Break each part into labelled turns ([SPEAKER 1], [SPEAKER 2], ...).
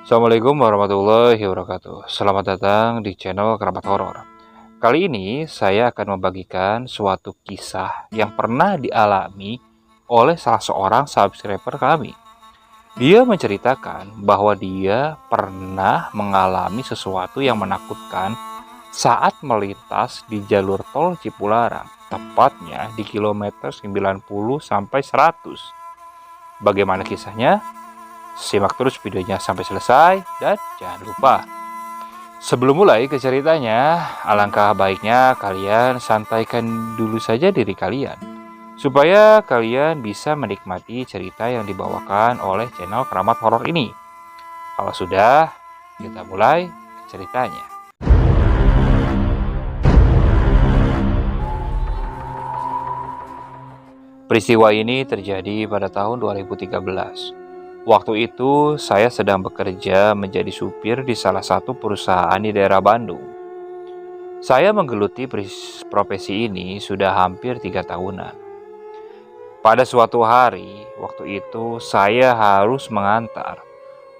[SPEAKER 1] Assalamualaikum warahmatullahi wabarakatuh. Selamat datang di channel Kerabat Horor. Kali ini saya akan membagikan suatu kisah yang pernah dialami oleh salah seorang subscriber kami. Dia menceritakan bahwa dia pernah mengalami sesuatu yang menakutkan saat melintas di jalur tol Cipularang, tepatnya di kilometer 90 sampai 100. Bagaimana kisahnya? Simak terus videonya sampai selesai dan jangan lupa, sebelum mulai ke ceritanya, alangkah baiknya kalian santaikan dulu saja diri kalian supaya kalian bisa menikmati cerita yang dibawakan oleh channel Keramat Horor ini. Kalau sudah, kita mulai ke ceritanya. Peristiwa ini terjadi pada tahun 2013. Waktu itu saya sedang bekerja menjadi supir di salah satu perusahaan di daerah Bandung. Saya menggeluti profesi ini sudah hampir 3 tahunan. Pada suatu hari, waktu itu saya harus mengantar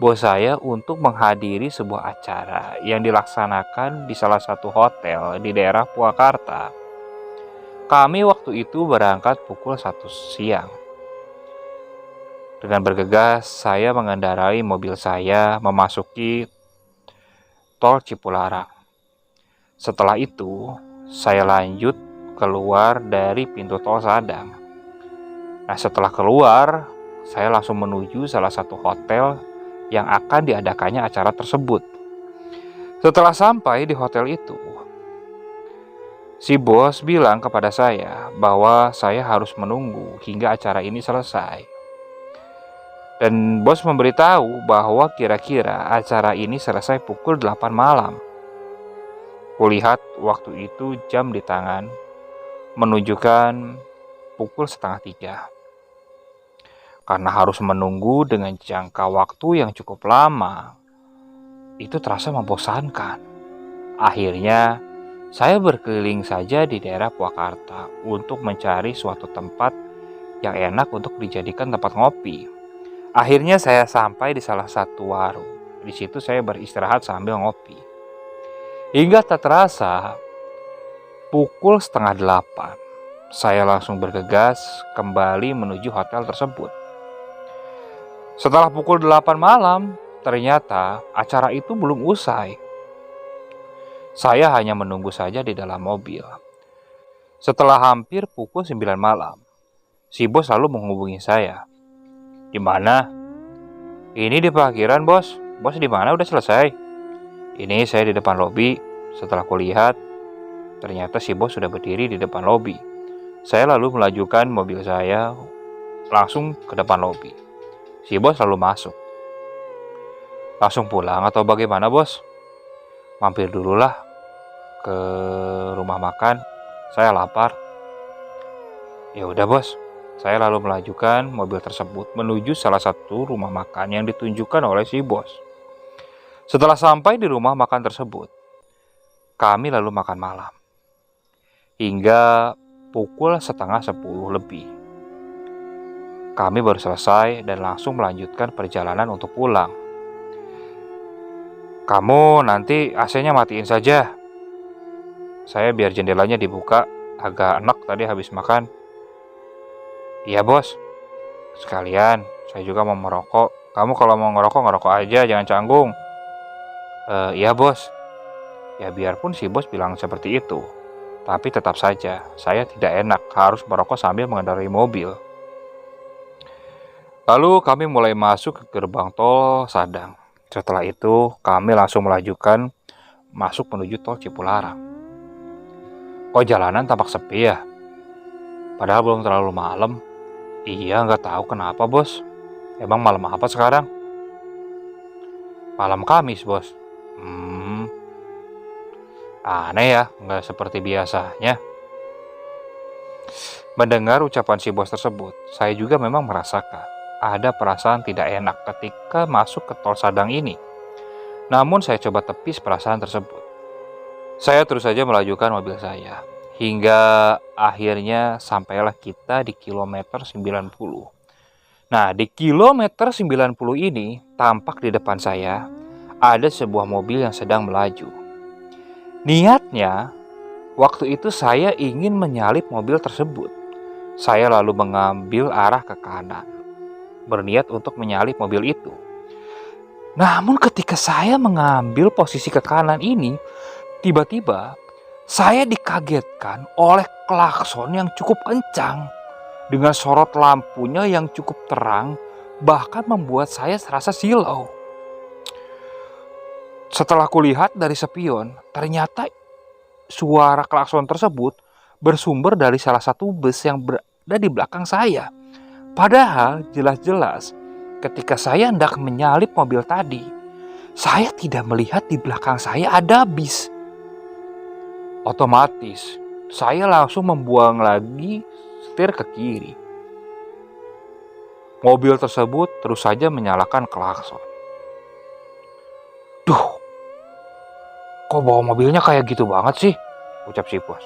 [SPEAKER 1] bos saya untuk menghadiri sebuah acara yang dilaksanakan di salah satu hotel di daerah Purwakarta. Kami waktu itu berangkat pukul 1 siang. Dengan bergegas, saya mengendarai mobil saya memasuki tol Cipularang. Setelah itu, saya lanjut keluar dari pintu tol Sadang. Nah, setelah keluar, saya langsung menuju salah satu hotel yang akan diadakannya acara tersebut. Setelah sampai di hotel itu, si bos bilang kepada saya bahwa saya harus menunggu hingga acara ini selesai. Dan bos memberitahu bahwa kira-kira acara ini selesai pukul 8 malam. Kulihat waktu itu jam di tangan menunjukkan pukul setengah 3. Karena harus menunggu dengan jangka waktu yang cukup lama, itu terasa membosankan. Akhirnya, saya berkeliling saja di daerah Purwakarta untuk mencari suatu tempat yang enak untuk dijadikan tempat ngopi. Akhirnya saya sampai di salah satu warung. Di situ saya beristirahat sambil ngopi. Hingga tak terasa, pukul setengah 8, saya langsung bergegas kembali menuju hotel tersebut. Setelah pukul 8 malam, ternyata acara itu belum usai. Saya hanya menunggu saja di dalam mobil. Setelah hampir pukul 9 malam, si bos lalu menghubungi saya. Di mana? Ini di parkiran, bos. Bos di mana? Udah selesai. Ini saya di depan lobi. Setelah kulihat, ternyata si bos sudah berdiri di depan lobi. Saya lalu melajukan mobil saya langsung ke depan lobi. Si bos lalu masuk. Langsung pulang atau bagaimana, bos? Mampir dululah ke rumah makan. Saya lapar. Ya udah, bos. Saya lalu melajukan mobil tersebut menuju salah satu rumah makan yang ditunjukkan oleh si bos. Setelah sampai di rumah makan tersebut, kami lalu makan malam. Hingga pukul setengah 10 lebih. Kami baru selesai dan langsung melanjutkan perjalanan untuk pulang. Kamu nanti AC-nya matiin saja. Saya biar jendelanya dibuka, agak enak tadi habis makan. Iya, bos. Sekalian, saya juga mau merokok. Kamu kalau mau ngerokok aja, jangan canggung. Iya, bos. Ya biarpun si bos bilang seperti itu, tapi tetap saja saya tidak enak harus merokok sambil mengendarai mobil. Lalu kami mulai masuk ke gerbang tol Sadang. Setelah itu, kami langsung masuk menuju tol Cipularang. Kok jalanan tampak sepi ya? Padahal belum terlalu malam. Iya, nggak tahu kenapa, bos. Emang malam apa sekarang? Malam Kamis, bos. Aneh ya, nggak seperti biasanya. Mendengar ucapan si bos tersebut, saya juga memang merasakan ada perasaan tidak enak ketika masuk ke tol Sadang ini. Namun saya coba tepis perasaan tersebut. Saya terus saja melajukan mobil saya. Hingga akhirnya sampailah kita di kilometer 90. Nah, di kilometer 90 ini tampak di depan saya ada sebuah mobil yang sedang melaju. Niatnya, waktu itu saya ingin menyalip mobil tersebut. Saya lalu mengambil arah ke kanan, berniat untuk menyalip mobil itu. Namun ketika saya mengambil posisi ke kanan ini, tiba-tiba saya dikagetkan oleh klakson yang cukup kencang dengan sorot lampunya yang cukup terang, bahkan membuat saya serasa silau. Setelah kulihat dari spion, ternyata suara klakson tersebut bersumber dari salah satu bus yang berada di belakang saya. Padahal jelas-jelas ketika saya hendak menyalip mobil tadi, saya tidak melihat di belakang saya ada bis. Otomatis, saya langsung membuang lagi setir ke kiri. Mobil tersebut terus saja menyalakan klakson. Duh, kok bawa mobilnya kayak gitu banget sih? Ucap si bos.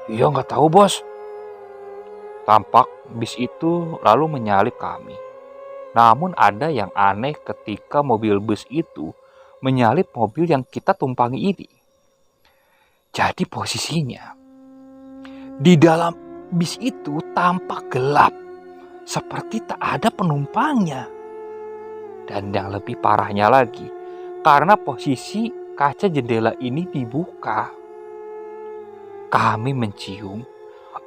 [SPEAKER 1] Iya nggak tahu bos. Tampak bis itu lalu menyalip kami. Namun ada yang aneh ketika mobil bus itu menyalip mobil yang kita tumpangi ini. Jadi posisinya di dalam bis itu tampak gelap, seperti tak ada penumpangnya. Dan yang lebih parahnya lagi, karena posisi kaca jendela ini dibuka, kami mencium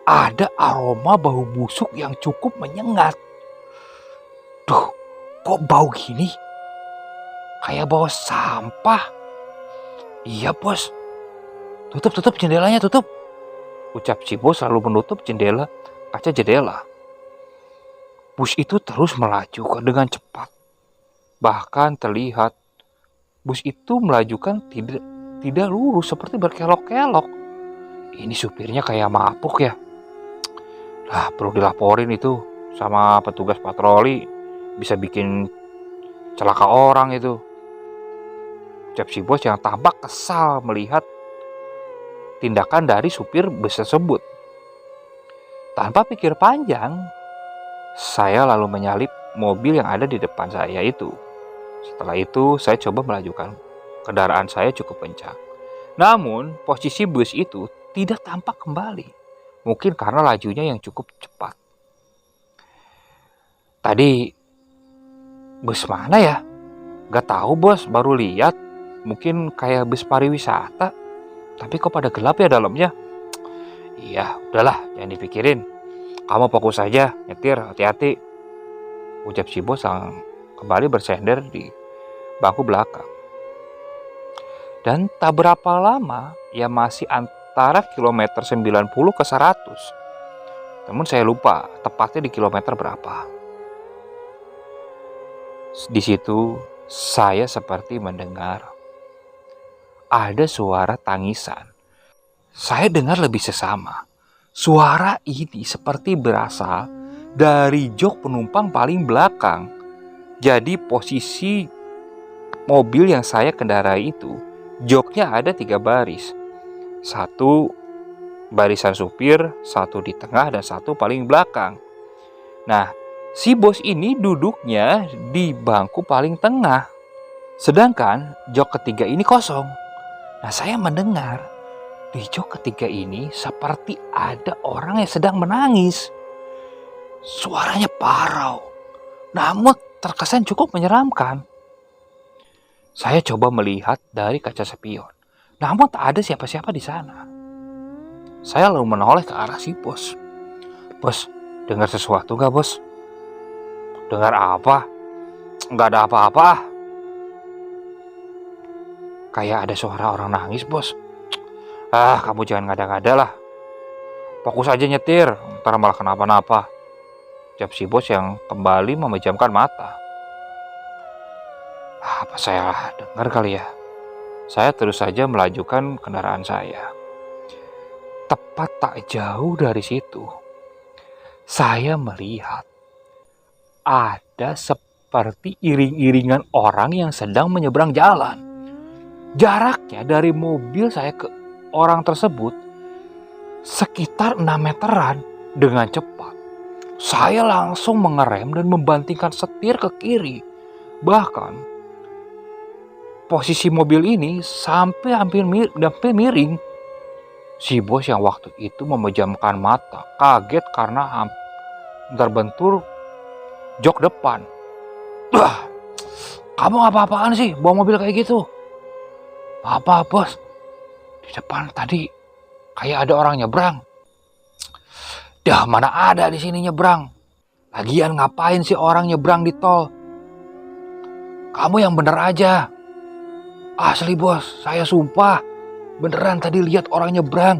[SPEAKER 1] ada aroma bau busuk yang cukup menyengat. Duh, kok bau gini? Kayak bau sampah. Iya bos, tutup jendelanya, tutup. Ucap si bos lalu menutup kaca jendela. Bus itu terus melaju dengan cepat. Bahkan terlihat bus itu melajukan tidak lurus, seperti berkelok-kelok. Ini supirnya kayak mabuk ya. Lah, perlu dilaporin itu sama petugas patroli. Bisa bikin celaka orang itu. Ucap si bos yang tampak kesal melihat tindakan dari supir bus tersebut. Tanpa pikir panjang, saya lalu menyalip mobil yang ada di depan saya itu. Setelah itu, saya coba melajukan kendaraan saya cukup kencang. Namun, posisi bus itu tidak tampak kembali. Mungkin karena lajunya yang cukup cepat. Tadi, bus mana ya? Gak tahu bos, baru lihat. Mungkin kayak bus pariwisata. Tapi kok pada gelap ya dalamnya? Iya, udahlah, jangan dipikirin. Kamu fokus saja, nyetir, hati-hati. Ucap si bos yang kembali bersender di bangku belakang. Dan tak berapa lama, ya masih antara kilometer 90 ke 100. Namun saya lupa tepatnya di kilometer berapa. Di situ saya seperti mendengar ada suara tangisan. Saya dengar lebih sesama. Suara ini seperti berasal dari jok penumpang paling belakang. Jadi posisi mobil yang saya kendarai itu, joknya ada 3 baris. 1 barisan supir, 1 di tengah, dan 1 paling belakang. Nah, si bos ini duduknya di bangku paling tengah. Sedangkan jok ketiga ini kosong. Nah, saya mendengar di jok ketiga ini seperti ada orang yang sedang menangis. Suaranya parau, namun terkesan cukup menyeramkan. Saya coba melihat dari kaca spion, namun tak ada siapa-siapa di sana. Saya lalu menoleh ke arah si bos. Bos, dengar sesuatu gak bos? Dengar apa? Gak ada apa-apa. Kayak ada suara orang nangis bos. Ah, kamu jangan ngada-ngada lah. Fokus aja nyetir, ntar malah kenapa-napa. Ucap si bos yang kembali memejamkan mata. Apa saya dengar kali ya? Saya terus saja melajukan kendaraan saya. Tepat tak jauh dari situ, saya melihat ada seperti iring-iringan orang yang sedang menyeberang jalan. Jaraknya dari mobil saya ke orang tersebut sekitar 6 meteran dengan cepat. Saya langsung mengerem dan membantingkan setir ke kiri. Bahkan posisi mobil ini sampai hampir miring. Si bos yang waktu itu memejamkan mata, kaget karena terbentur jok depan. Kamu apa-apaan sih bawa mobil kayak gitu? Apa bos? Di depan tadi kayak ada orang nyebrang. Dah mana ada di sini nyebrang. Lagian ngapain sih orang nyebrang di tol? Kamu yang bener aja. Asli bos, saya sumpah. Beneran tadi lihat orang nyebrang.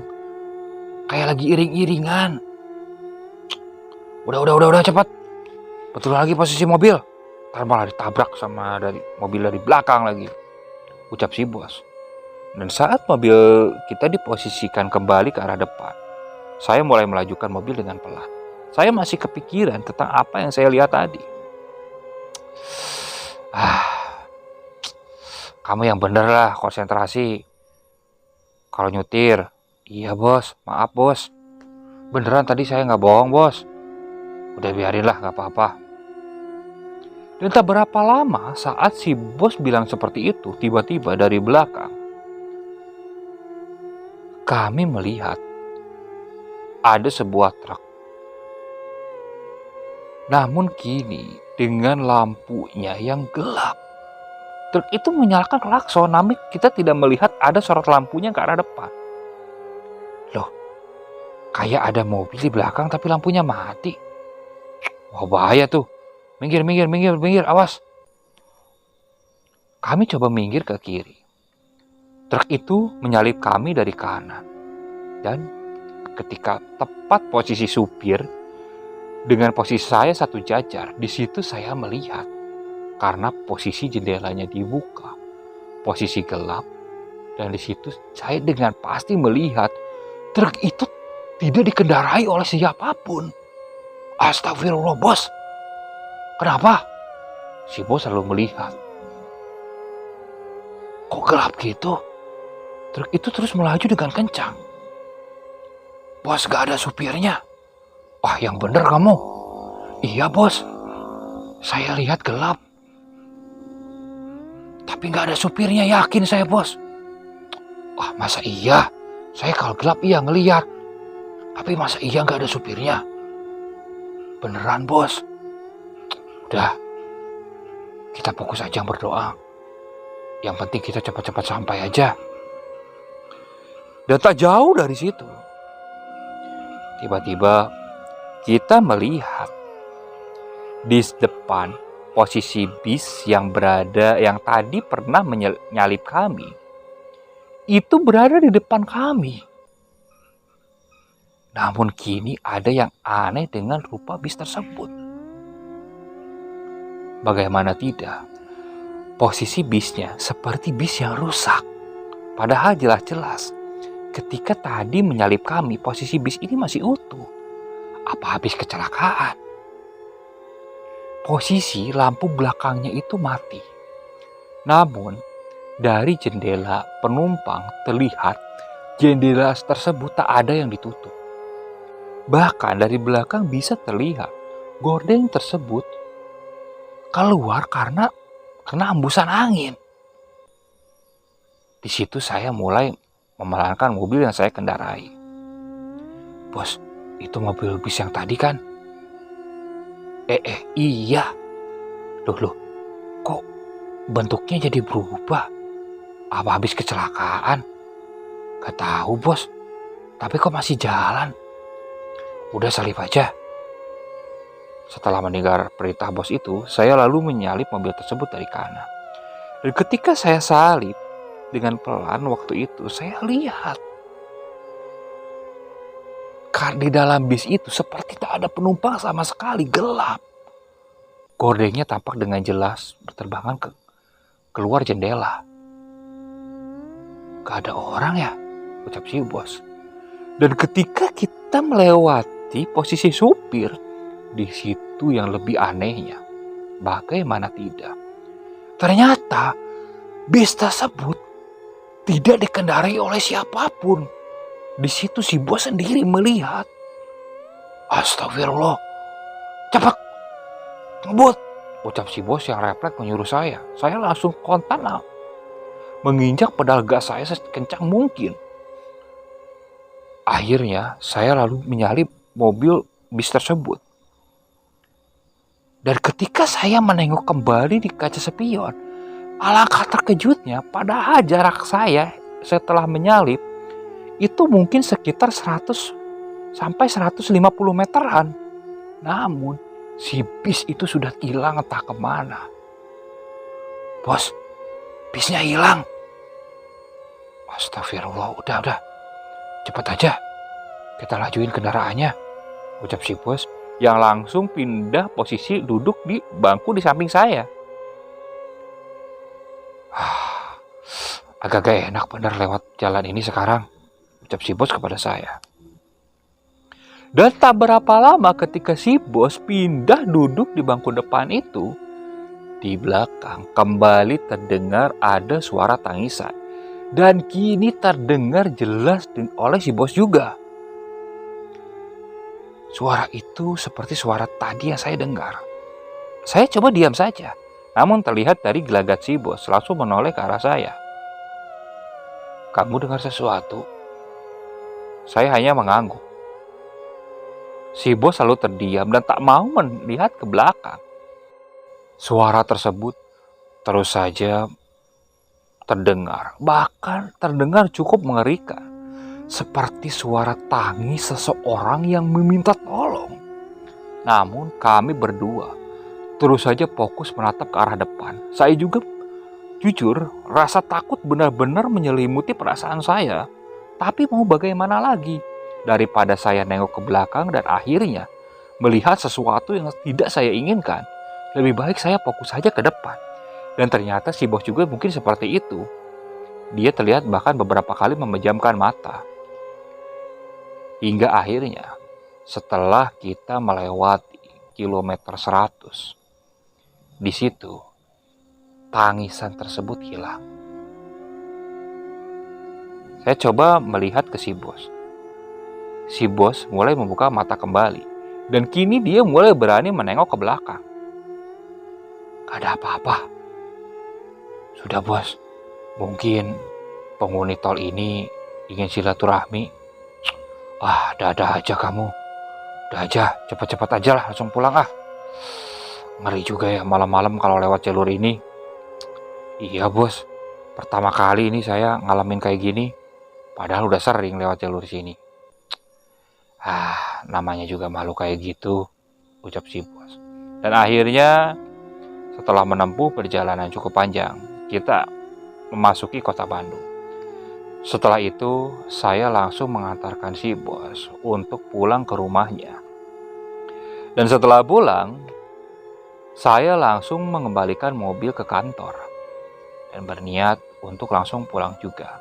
[SPEAKER 1] Kayak lagi iring-iringan. Udah cepat. Betul lagi posisi mobil. Ntar malah ditabrak sama mobil dari belakang lagi. Ucap si bos. Dan saat mobil kita diposisikan kembali ke arah depan, saya mulai melajukan mobil dengan pelan. Saya masih kepikiran tentang apa yang saya lihat tadi. Kamu yang bener lah, konsentrasi. Kalau nyetir, iya bos, maaf bos. Beneran tadi saya nggak bohong bos. Udah biarin lah, nggak apa-apa. Dan tak berapa lama saat si bos bilang seperti itu, tiba-tiba dari belakang kami melihat ada sebuah truk. Namun kini dengan lampunya yang gelap. Truk itu menyalakan klakson, namun kita tidak melihat ada sorot lampunya ke arah depan. Loh, kayak ada mobil di belakang tapi lampunya mati. Wah bahaya tuh. Minggir, awas. Kami coba minggir ke kiri. Truk itu menyalip kami dari kanan. Dan ketika tepat posisi supir dengan posisi saya satu jajar, di situ saya melihat karena posisi jendelanya dibuka, posisi gelap, dan di situ saya dengan pasti melihat truk itu tidak dikendarai oleh siapapun. Astagfirullah bos. Kenapa? Si bos selalu melihat. Kok gelap gitu? Truk itu terus melaju dengan kencang. Bos, gak ada supirnya. Wah, yang bener kamu. Iya bos, saya lihat gelap. Tapi gak ada supirnya, yakin saya bos. Wah, masa iya? Saya kalau gelap iya ngelihat. Tapi masa iya gak ada supirnya? Beneran bos. Udah, kita fokus aja berdoa. Yang penting kita cepat-cepat sampai aja. Dan tak jauh dari situ, tiba-tiba kita melihat di depan posisi bis yang tadi pernah menyalip kami, itu berada di depan kami. Namun kini ada yang aneh dengan rupa bis tersebut. Bagaimana tidak, posisi bisnya seperti bis yang rusak. Padahal jelas-jelas ketika tadi menyalip kami, posisi bis ini masih utuh. Apa habis kecelakaan? Posisi lampu belakangnya itu mati. Namun, dari jendela penumpang terlihat jendela tersebut tak ada yang ditutup. Bahkan dari belakang bisa terlihat gorden tersebut keluar karena kena hembusan angin. Di situ saya mulai memelankan mobil yang saya kendarai. Bos, itu mobil bis yang tadi kan? Iya. Loh, kok bentuknya jadi berubah? Apa habis kecelakaan? Gak tahu bos, tapi kok masih jalan? Udah salip aja. Setelah mendengar perintah bos itu, saya lalu menyalip mobil tersebut dari kanan. Dan ketika saya salip dengan pelan waktu itu, saya lihat di dalam bis itu seperti tak ada penumpang sama sekali, gelap. Gordennya tampak dengan jelas berterbangan keluar jendela. Gak ada orang ya, ucap si bos. Dan ketika kita melewati posisi supir, di situ yang lebih anehnya, bagaimana tidak, ternyata bis tersebut tidak dikendarai oleh siapapun. Di situ si bos sendiri melihat. Astagfirullah, Cepat, ngebut, ucap si bos yang refleks menyuruh saya. Saya langsung kontan menginjak pedal gas saya sekencang mungkin. Akhirnya saya lalu menyalip mobil bis tersebut. Dan ketika saya menengok kembali di kaca spion, alangkah terkejutnya padahal jarak saya setelah menyalip itu mungkin sekitar 100 sampai 150 meteran. Namun si bis itu sudah hilang entah kemana. Bos, bisnya hilang. Astagfirullah, udah. Cepat aja, kita lajuin kendaraannya, ucap si bos yang langsung pindah posisi duduk di bangku di samping saya. Agak gak enak bener lewat jalan ini sekarang, ucap si bos kepada saya. Dan tak berapa lama ketika si bos pindah duduk di bangku depan itu, di belakang kembali terdengar ada suara tangisan. Dan kini terdengar jelas oleh si bos juga. Suara itu seperti suara tadi yang saya dengar. Saya coba diam saja, namun terlihat dari gelagat si bos langsung menoleh ke arah saya. Kamu dengar sesuatu? Saya hanya mengangguk. Si bos selalu terdiam dan tak mau melihat ke belakang. Suara tersebut terus saja terdengar, bahkan terdengar cukup mengerikan, seperti suara tangis seseorang yang meminta tolong. Namun kami berdua terus saja fokus menatap ke arah depan. Saya juga jujur, rasa takut benar-benar menyelimuti perasaan saya. Tapi mau bagaimana lagi? Daripada saya nengok ke belakang dan akhirnya melihat sesuatu yang tidak saya inginkan, lebih baik saya fokus saja ke depan. Dan ternyata si bos juga mungkin seperti itu. Dia terlihat bahkan beberapa kali memejamkan mata. Hingga akhirnya setelah kita melewati kilometer 100, di situ tangisan tersebut hilang. Saya coba melihat ke si bos. Si bos mulai membuka mata kembali. Dan kini dia mulai berani menengok ke belakang. Gak ada apa-apa. Sudah bos, mungkin penghuni tol ini ingin silaturahmi. Ada aja kamu. Udah aja, cepat-cepat aja lah, langsung pulang . Ngeri juga ya malam-malam kalau lewat jalur ini. Iya bos, pertama kali ini saya ngalamin kayak gini. Padahal udah sering lewat jalur sini. Namanya juga malu kayak gitu, ucap si bos. Dan akhirnya setelah menempuh perjalanan cukup panjang, kita memasuki kota Bandung. Setelah itu, saya langsung mengantarkan si bos untuk pulang ke rumahnya. Dan setelah pulang, saya langsung mengembalikan mobil ke kantor dan berniat untuk langsung pulang juga.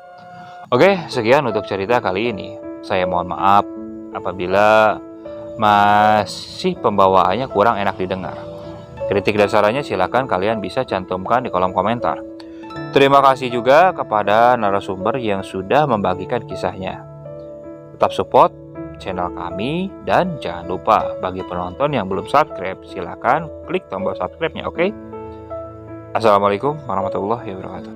[SPEAKER 1] Oke, sekian untuk cerita kali ini. Saya mohon maaf apabila masih pembawaannya kurang enak didengar. Kritik dan sarannya silakan kalian bisa cantumkan di kolom komentar. Terima kasih juga kepada narasumber yang sudah membagikan kisahnya. Tetap support channel kami dan jangan lupa bagi penonton yang belum subscribe silakan klik tombol subscribe-nya, oke? Assalamualaikum warahmatullahi wabarakatuh.